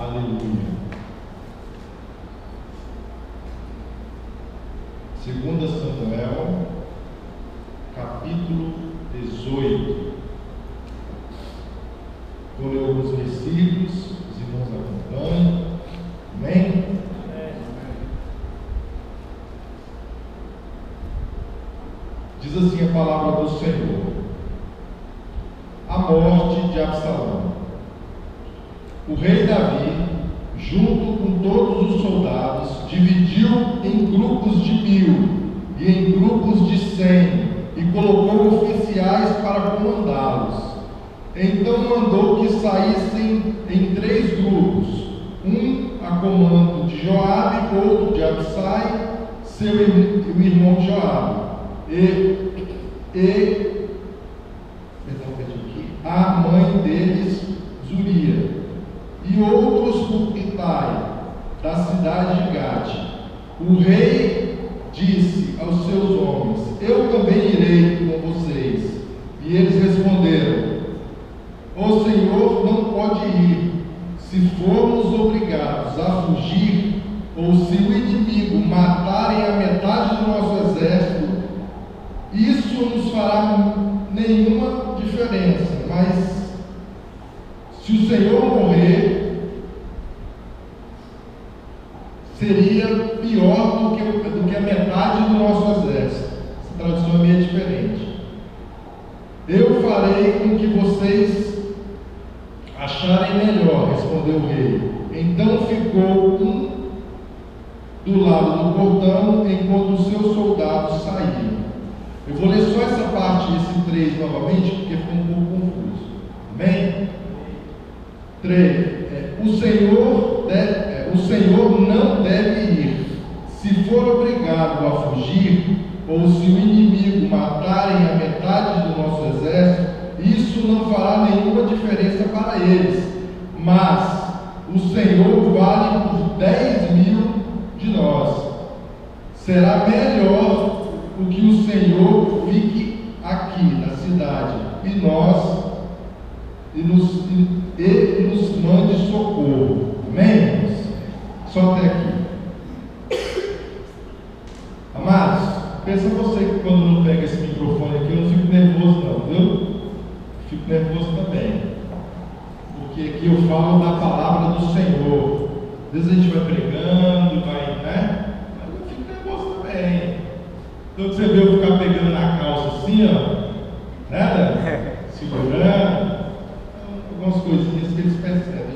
Aleluia. 2 Samuel, capítulo 18. Vou ler alguns versículos, os irmãos acompanhem. Amém? Diz assim a palavra do Senhor: a morte de Absalão. O rei Davi, junto com todos os soldados, dividiu em grupos de 1000 e em grupos de 100 e colocou oficiais para comandá-los. Então mandou que saíssem em 3 grupos, um a comando de Joabe, outro de Absai, seu irmão de Joabe, a mãe deles, Zuria, e outros por Itai, da cidade de Gate. O rei disse aos seus homens: eu também irei com vocês. E eles responderam: o Senhor não pode ir. Se formos obrigados a fugir, ou se o inimigo matarem a metade do nosso exército, isso não nos fará nenhuma diferença. Mas se o Senhor morrer, seria pior do que a metade do nosso exército. Essa tradução é meio diferente. Eu farei com que vocês acharem melhor, respondeu o rei. Então ficou um do lado do portão, enquanto os seus soldados saíam. Eu vou ler só essa parte, esse 3 novamente, porque ficou um pouco confuso. Amém? 3. O Senhor não deve ir. Se for obrigado a fugir, ou se o inimigo matarem a metade do nosso exército, isso não fará nenhuma diferença para eles. Mas o Senhor vale por 10.000 de nós. Será melhor o que o Senhor fique aqui na cidade e nos mande socorro. Amém? Só até aqui. Amados, pensa você que quando não pega esse microfone aqui, eu não fico nervoso não, viu? Fico nervoso também, porque aqui eu falo da palavra do Senhor. Às vezes a gente vai pregando, né? Mas eu fico nervoso também. Então você vê eu ficar pegando na calça assim, ó, né? Segurando, algumas coisinhas que eles percebem.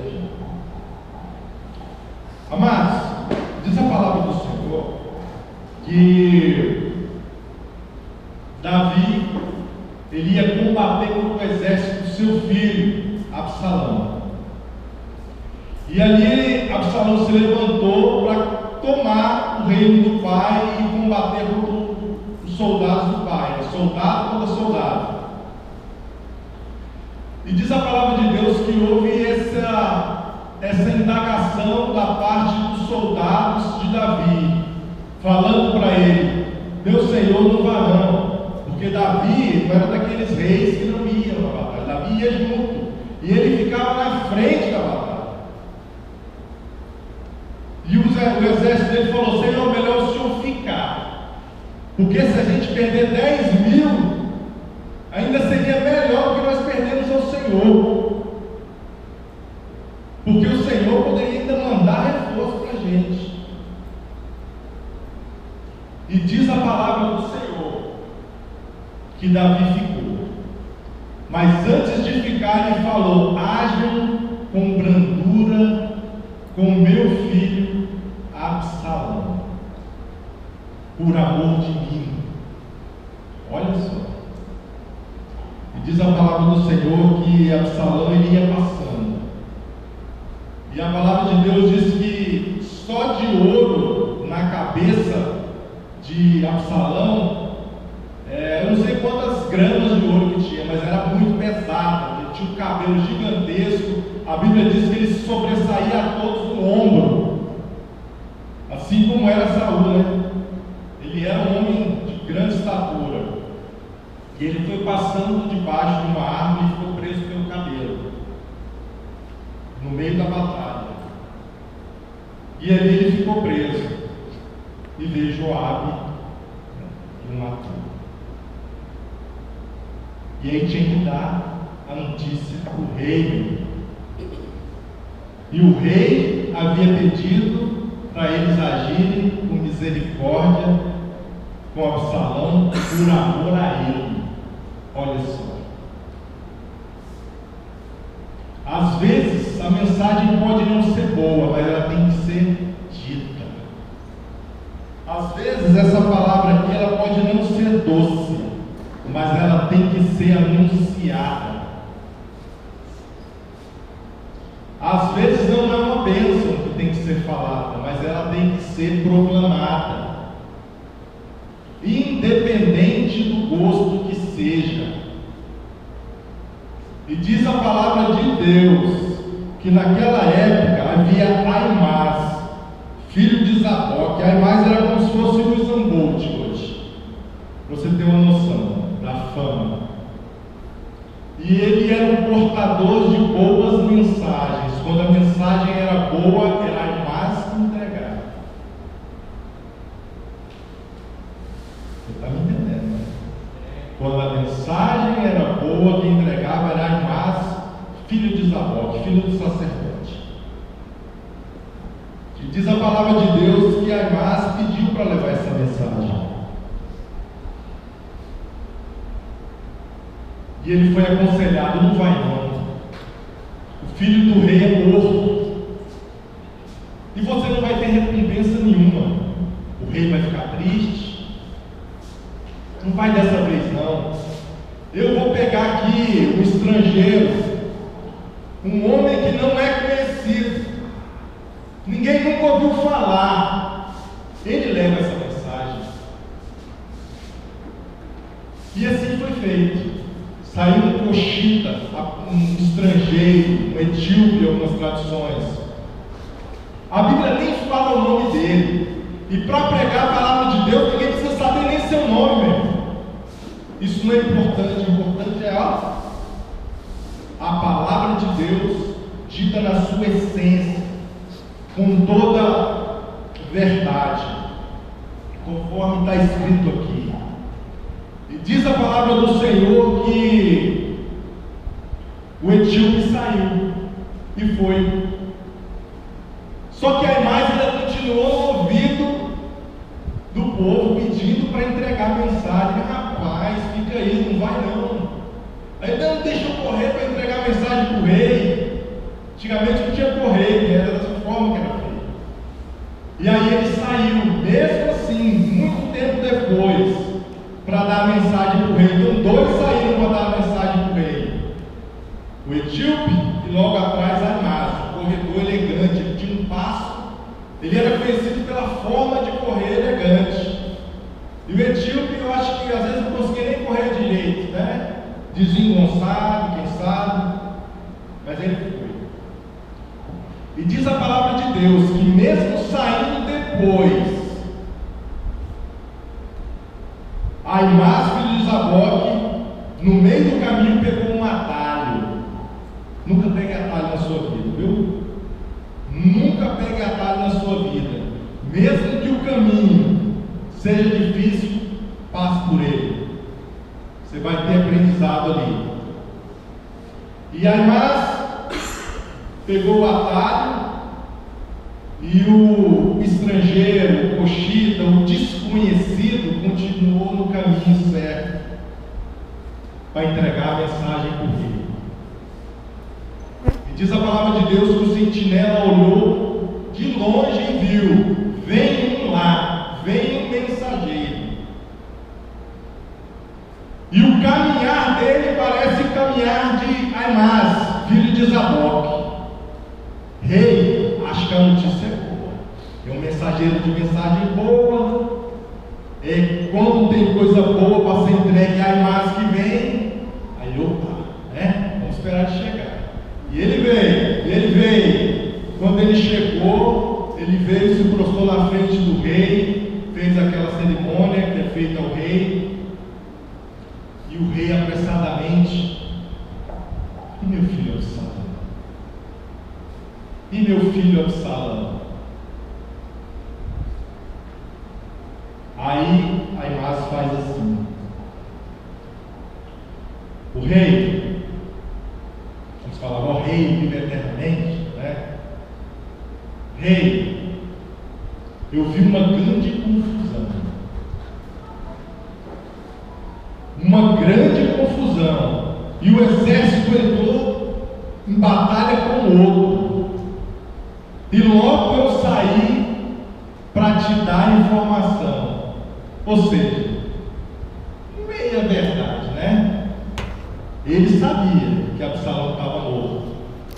Amados, diz a palavra do Senhor que Davi, ele ia combater contra o exército do seu filho, Absalão. E ali Absalão se levantou para tomar o reino do pai e combater contra os soldados do pai, soldado contra soldado. E diz a palavra de Deus que houve essa indagação da parte dos soldados de Davi, falando para ele: meu Senhor não vai não. Porque Davi não era daqueles reis que não iam na batalha. Davi ia junto. E ele ficava na frente da batalha. E o exército dele falou: Senhor, melhor o Senhor ficar. Porque se a gente perder 10.000, ainda seria melhor do que nós perdermos ao Senhor. Porque o Senhor poderia ainda mandar reforço para a gente. E diz a palavra do Senhor que Davi ficou. Mas antes de ficar, ele falou: ajam com brandura com meu filho Absalão, por amor de mim. Olha só. E diz a palavra do Senhor que Absalão ele ia passando. E a palavra de Deus diz que só de ouro na cabeça de Absalão, eu não sei quantas gramas de ouro que tinha, mas era muito pesado. Ele tinha um cabelo gigantesco. A Bíblia diz que ele se sobressaía a todos no ombro, assim como era Saul, né? Ele era um homem de grande estatura. E ele foi passando debaixo de uma árvore e ficou preso pelo cabelo, no meio da batalha. E ali ele ficou preso. E veio Joabe e o matou. E aí tinha que dar a notícia para o rei. E o rei havia pedido para eles agirem com misericórdia com Absalão por amor a ele. Olha só. Às vezes a mensagem pode não ser boa, mas ela tem que ser dita. Às vezes essa palavra aqui ela pode não ser doce, mas ela tem que ser anunciada. Às vezes não é uma bênção que tem que ser falada, mas ela tem que ser proclamada, independente do gosto que seja. E diz a palavra de Deus que naquela época havia Aimás, filho de Zadok. Aimás era como se fosse o Usain Bolt hoje, para você ter uma noção da fama. E ele era um portador de boas mensagens. Quando a mensagem era boa, era Aimás que entregava. Você está me entendendo, né? Quando a mensagem era boa, quem entregava era Aimás, filho de Zadok, filho do sacerdote. E diz a palavra de Deus que Aimás pediu para levar essa mensagem. E ele foi aconselhado: não vai não. O filho do rei é morto. E você não vai ter recompensa nenhuma. O rei vai ficar triste. Não vai dessa vez não. Eu vou pegar aqui um estrangeiro, um homem que não é conhecido, ninguém nunca ouviu falar. Ele leva essa mensagem. E assim foi feito. Saiu um coxita, um estrangeiro, um etíope, algumas tradições. A Bíblia nem fala o nome dele. E para pregar a palavra de Deus, ninguém precisa saber nem seu nome, meu irmão. Isso não é importante. O importante é a palavra de Deus dita na sua essência, com toda verdade, conforme está escrito aqui. E diz a palavra do Senhor que o etíope saiu e foi. Só que Aimás ainda continuou no ouvido do povo, pedindo para entregar a mensagem. Rapaz, fica aí, não vai não. Ainda não deixa eu correr para entregar a mensagem para o rei. Antigamente não tinha correio, era dessa forma que era feito. E aí ele saiu, mesmo assim, muito tempo depois, para dar a mensagem para o rei. Então dois saíram para dar a mensagem para o rei: o etíope e logo atrás Aimás, um corredor elegante. Ele tinha um passo, ele era conhecido pela forma de correr elegante. E o etíope, eu acho que às vezes não conseguia nem correr direito, né? Desengonçado, quem sabe, mas ele foi. E diz a palavra de Deus que mesmo saindo depois, Aimás, filho de Zadok, no meio do caminho pegou um atalho. Nunca pegue atalho na sua vida, viu? Nunca pegue atalho na sua vida. Mesmo que o caminho seja difícil, passe por ele. Você vai ter aprendizado ali. E Aimás pegou o atalho e o estrangeiro, o coxita, o desconhecido continuou no caminho certo para entregar a mensagem para o rei. E diz a palavra de Deus que o sentinela olhou de longe e viu: vem um lá, vem um mensageiro. E o caminhar dele parece o caminhar de Aimás, filho de Zadok. Rei, acho que a notícia é boa. É um mensageiro de mensagem boa. Quando tem coisa boa para ser entregue a Aimás que vem, aí opa, né? Vamos esperar ele chegar. E ele veio. Quando ele chegou, ele veio, se prostrou na frente do rei, fez aquela cerimônia que é feita ao rei. E o rei apressadamente: e meu filho Absalão? E meu filho Absalão? Aí Aimás faz assim: o rei, eles falavam, o rei vive eternamente, né? Rei, eu vi uma grande confusão. Uma grande confusão. E o exército entrou em batalha com o outro. E logo eu saí para te dar a informação. Ou seja, meia verdade, né? Ele sabia que Absalão estava morto.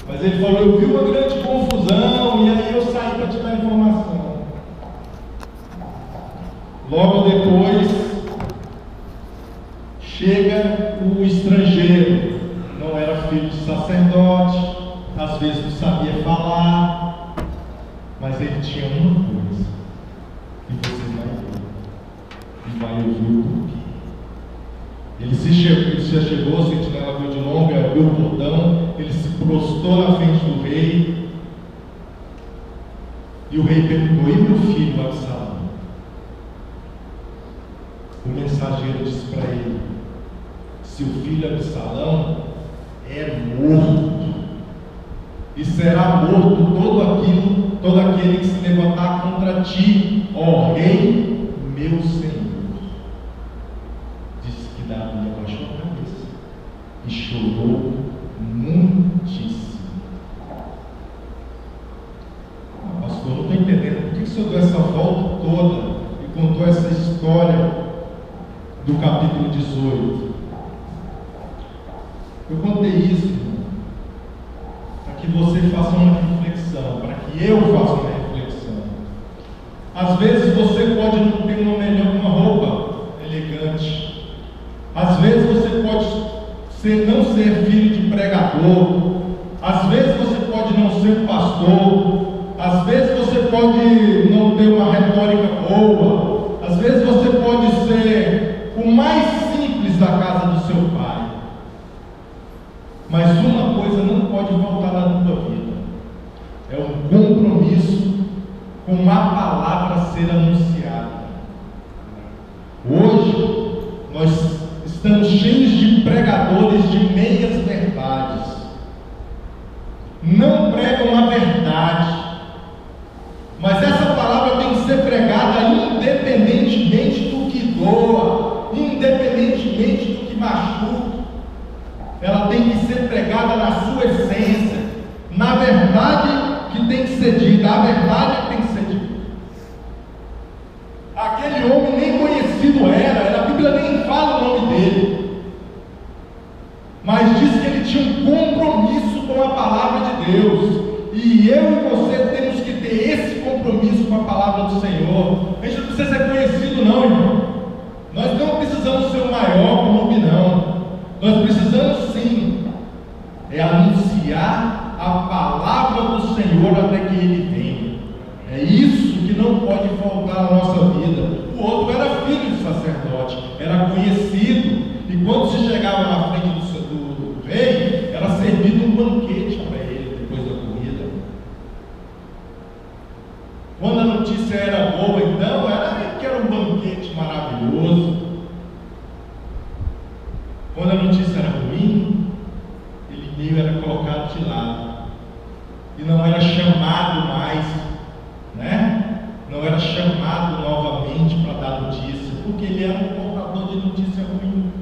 Mas ele falou, eu vi uma grande confusão e aí eu saí para te dar a informação. Logo depois chega o estrangeiro, não era filho de sacerdote, às vezes não sabia falar, mas ele tinha uma coisa, e você vai ouvir o porquê. Ele se chegou, a sentinela viu de longe, abriu o portão, ele se prostrou na frente do rei, e o rei perguntou, e meu filho Absalão? O mensageiro disse para ele, seu filho Absalão é morto, e será morto todo aquele que se levantar contra ti, ó rei, meu Senhor. Disse que Davi abaixou a cabeça e chorou muitíssimo. Pastor, eu não estou entendendo por que o senhor deu essa volta toda e contou essa história do capítulo 18. Eu contei isso, irmão, para que você faça uma reflexão, para que eu faça uma reflexão. Às vezes você pode não ter uma roupa elegante, às vezes você pode não ser filho de pregador, às vezes você pode não ser um pastor, às vezes você pode não ter uma retórica boa, às vezes você pode ser o mais simples da casa do seu pai. Mas uma coisa não pode faltar na tua vida: é um compromisso com a palavra ser anunciada. Hoje nós estamos cheios de pregadores de meias verdades, não pregam a verdade, mas essa palavra tem que ser pregada independentemente do que doa, independentemente do que machuca. Ela tem que ser pregada na sua essência, na verdade que tem que ser dita, a verdade que tem que ser dita. Aquele homem nem conhecido era, a Bíblia nem fala o nome dele, mas diz que ele tinha um compromisso com a palavra de Deus, e eu e você temos que ter esse compromisso com a palavra do Senhor. A gente não precisa ser conhecido não, irmão, nós não precisamos ser o maior clube não. Nós precisamos sim anunciar a palavra do Senhor até que Ele venha. É isso que não pode faltar na nossa vida. O outro era filho de sacerdote, era conhecido, e quando se chegava na frente do rei, era servido um banquete para ele depois da comida. Quando a notícia era boa, então, era um banquete maravilhoso. Quando a notícia era ruim, ele meio era colocado de lado, e não era chamado mais, né? Não era chamado novamente para dar notícia, porque ele era um portador de notícia ruim.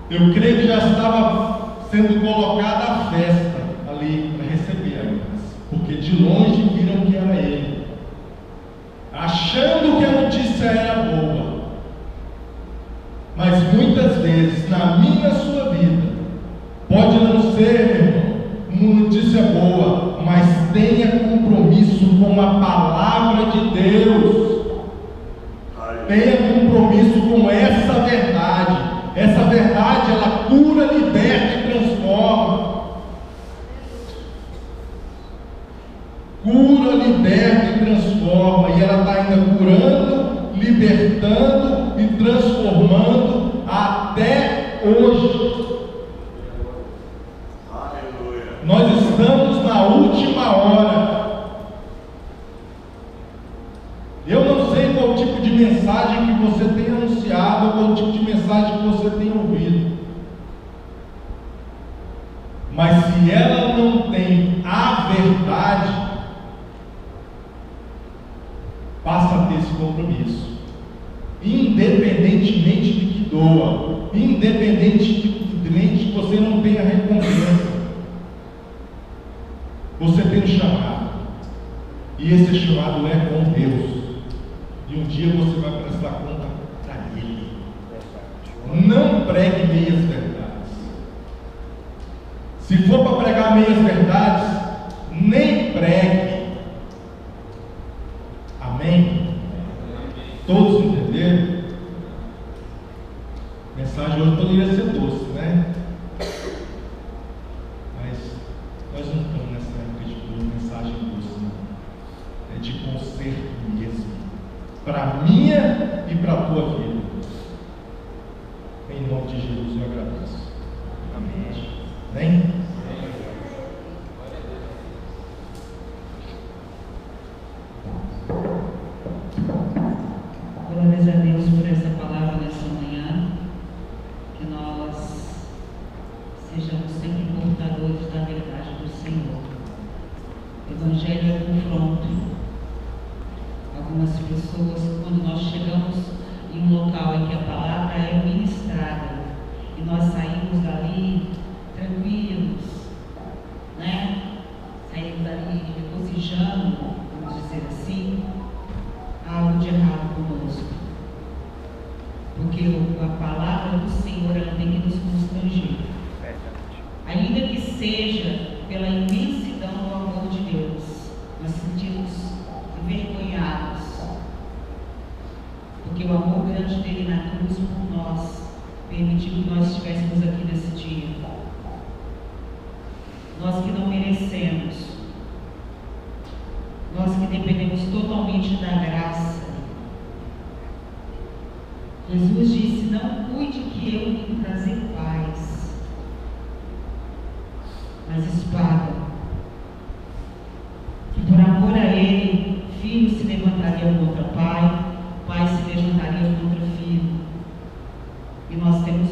Eu creio que já estava sendo colocada a festa ali para receber a graça, porque de longe viram que era ele, achando que a notícia era boa. Mas muitas vezes, na minha e na sua vida, pode não ser, irmão, uma notícia boa, mas tenha compromisso com a palavra de Deus. Tenha compromisso com essa verdade. Essa verdade, ela cura, liberta e transforma. Cura, liberta e transforma. E ela está ainda curando, libertando e transformando até hoje. Aleluia. Nós estamos na última hora. Eu não sei qual mensagem que você tem anunciado, ou qual o tipo de mensagem que você tem ouvido. Mas se ela não tem a verdade, passa a ter esse compromisso, independentemente de que doa, independentemente de que você não tenha recompensa. Você tem um chamado, e esse chamado é com Deus, e um dia você vai prestar conta para Ele. Não pregue meias verdades. Se for para pregar meias verdades, nem pregue. Amém? Todos entenderam? A mensagem hoje poderia ser doce, né? Mas nós não estamos nessa época de mensagem doce, não. É de conserto mesmo, para a minha e para a tua vida. Em nome de Jesus eu agradeço. Amém. Amém? Glórias a Deus por essa palavra nessa manhã, que nós sejamos sempre portadores da verdade do Senhor. O Evangelho é confronto. Algumas pessoas, quando nós chegamos em um local em que a palavra é ministrada, e nós saímos dali tranquilos, né? Saímos dali regozijando, vamos dizer assim, há algo de errado conosco. Porque a palavra do Senhor, ela tem que nos constranger. Ainda que seja pela imensidão do amor de Deus, nós sentimos envergonhados, porque o amor grande dele na cruz por nós permitiu que nós estivéssemos aqui nesse dia. Nós que não merecemos, nós que dependemos totalmente da graça. Jesus disse: não cuide que eu vim trazer paz, mas espada.